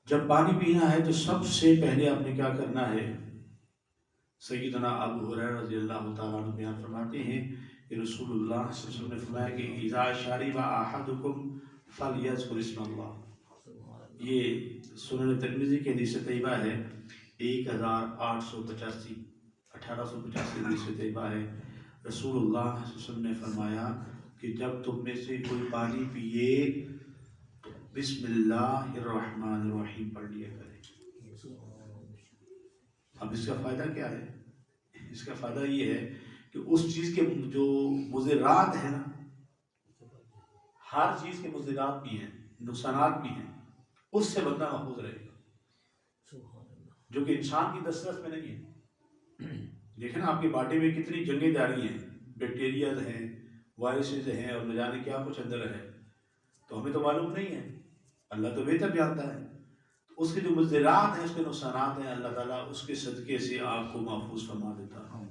جب پانی پینا ہے تو سب سے پہلے آپ نے کیا کرنا ہے؟ سیدنا ابو ہریرہ رضی اللہ تعالیٰ عنہ بیان فرماتے ہیں کہ رسول اللہ صلی اللہ علیہ وسلم نے فرمایا کہ اذا شرب احدکم فلیذکر اسم اللہ۔ یہ سنن ترمذی کی حدیث طیبہ ہے، 1885 حدیث طیبہ ہے۔ رسول اللہ صلی اللہ علیہ وسلم نے فرمایا کہ جب تم میں سے کوئی پانی پیے تو بسم اللہ الرحمن الرحیم پڑھ لیا کرے۔ اب اس کا فائدہ کیا ہے؟ اس کا فائدہ یہ ہے کہ اس چیز کے جو مضرات ہیں نا، ہر چیز کے مضرات بھی ہیں، نقصانات بھی ہیں، اس سے بندہ محفوظ رہے گا، جو کہ انسان کی دسترس میں نہیں ہے۔ دیکھیں نا آپ کے باڈی میں کتنی جنگیں جاری ہیں، بیکٹیریاز ہیں، وائرسز ہیں، اور نہ جانے کیا کچھ اندر ہے، تو ہمیں تو معلوم نہیں ہے، اللہ تو بہتر جانتا ہے۔ اس کے جو مضرات ہیں، اس کے نقصانات ہیں، اللہ تعالیٰ اس کے صدقے سے آپ کو محفوظ فرما دیتا ہے۔